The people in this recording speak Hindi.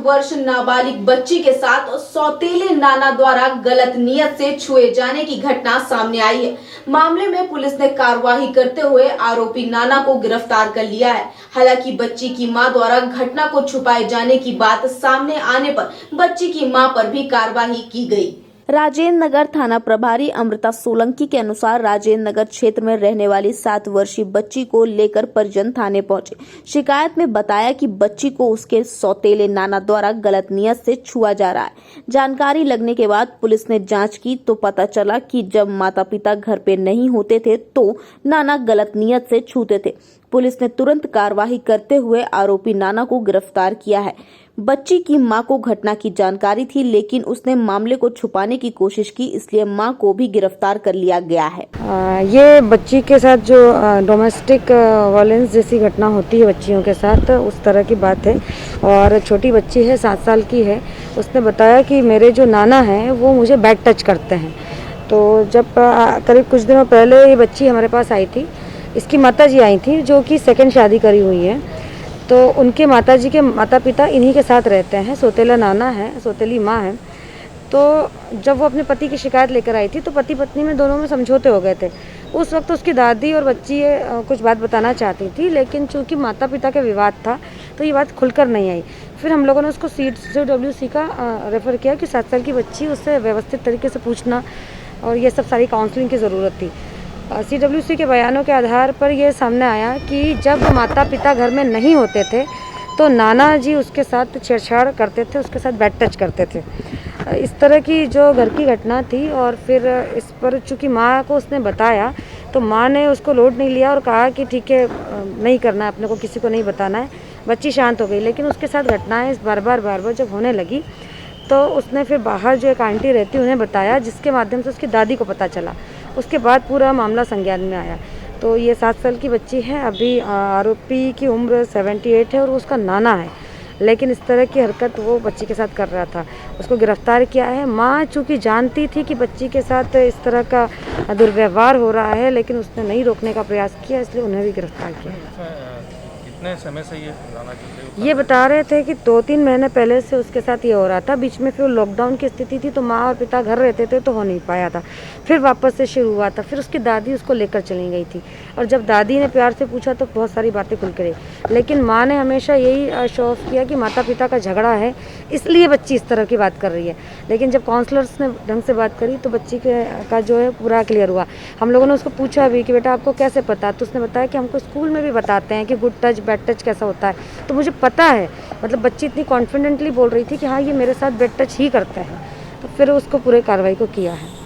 वर्ष नाबालिग बच्ची के साथ सौतेले नाना द्वारा गलत नियत से छुए जाने की घटना सामने आई है। मामले में पुलिस ने कार्रवाई करते हुए आरोपी नाना को गिरफ्तार कर लिया है। हालांकि बच्ची की मां द्वारा घटना को छुपाए जाने की बात सामने आने पर बच्ची की मां पर भी कार्रवाई की गई। राजेंद्र नगर थाना प्रभारी अमृता सोलंकी के अनुसार राजेंद्र नगर क्षेत्र में रहने वाली 7 वर्षीय बच्ची को लेकर परिजन थाने पहुंचे। शिकायत में बताया कि बच्ची को उसके सौतेले नाना द्वारा गलत नियत से छुआ जा रहा है। जानकारी लगने के बाद पुलिस ने जांच की तो पता चला कि जब माता पिता घर पे नहीं होते थे तो नाना गलत नियत से छूते थे। पुलिस ने तुरंत कार्रवाई करते हुए आरोपी नाना को गिरफ्तार किया है। बच्ची की मां को घटना की जानकारी थी, लेकिन उसने मामले को छुपाने की कोशिश की, इसलिए मां को भी गिरफ्तार कर लिया गया है। ये बच्ची के साथ जो डोमेस्टिक वायलेंस जैसी घटना होती है बच्चियों के साथ, उस तरह की बात है। और छोटी बच्ची है, 7 साल की है। उसने बताया कि मेरे जो नाना हैं वो मुझे बैड टच करते हैं। तो जब करीब कुछ दिनों पहले ये बच्ची हमारे पास आई थी, इसकी माताजी आई थी जो कि सेकंड शादी करी हुई है। तो उनके माताजी के माता पिता इन्हीं के साथ रहते हैं, सौतेला नाना है, सौतेली माँ है। तो जब वो अपने पति की शिकायत लेकर आई थी तो पति पत्नी में दोनों में समझौते हो गए थे। उस वक्त उसकी दादी और बच्ची कुछ बात बताना चाहती थी, लेकिन चूंकि माता पिता का विवाद था तो ये बात खुलकर नहीं आई। फिर हम लोगों ने उसको CWC का रेफ़र किया कि 7 साल की बच्ची, उससे व्यवस्थित तरीके से पूछना और ये सब सारी काउंसलिंग की ज़रूरत थी। CWC के बयानों के आधार पर यह सामने आया कि जब माता पिता घर में नहीं होते थे तो नाना जी उसके साथ छेड़छाड़ करते थे, उसके साथ बैड टच करते थे। इस तरह की जो घर की घटना थी और फिर इस पर चूँकि माँ को उसने बताया तो माँ ने उसको लोड नहीं लिया और कहा कि ठीक है, नहीं करना है, अपने को किसी को नहीं बताना है। बच्ची शांत हो गई, लेकिन उसके साथ घटनाएँ बार बार जब होने लगी तो उसने फिर बाहर जो एक आंटी रहती उन्हें बताया, जिसके माध्यम से उसकी दादी को पता चला। उसके बाद पूरा मामला संज्ञान में आया। तो ये 7 साल की बच्ची है। अभी आरोपी की उम्र 78 है और वो उसका नाना है, लेकिन इस तरह की हरकत वो बच्ची के साथ कर रहा था। उसको गिरफ्तार किया है। माँ चूँकि जानती थी कि बच्ची के साथ इस तरह का दुर्व्यवहार हो रहा है, लेकिन उसने नहीं रोकने का प्रयास किया, इसलिए उन्हें भी गिरफ्तार किया। कितने समय से ये बता रहे थे कि 2-3 महीने पहले से उसके साथ ये हो रहा था। बीच में फिर लॉकडाउन की स्थिति थी तो माँ और पिता घर रहते थे तो हो नहीं पाया था। फिर वापस से शुरू हुआ था। फिर उसकी दादी उसको लेकर चली गई थी और जब दादी ने प्यार से पूछा तो बहुत सारी बातें खुल कर आई। लेकिन माँ ने हमेशा यही शो ऑफ किया कि माता पिता का झगड़ा है, इसलिए बच्ची इस तरह की बात कर रही है। लेकिन जब काउंसलर्स ने ढंग से बात करी तो बच्ची का जो है पूरा क्लियर हुआ। हम लोगों ने उसको पूछा भी कि बेटा आपको कैसे पता, तो उसने बताया कि हमको स्कूल में भी बताते हैं कि गुड टच बैड टच कैसा होता है, तो मुझे पता है। मतलब बच्ची इतनी कॉन्फिडेंटली बोल रही थी कि हाँ ये मेरे साथ बैड टच ही करता है। तो फिर उसको पूरे कार्रवाई को किया है।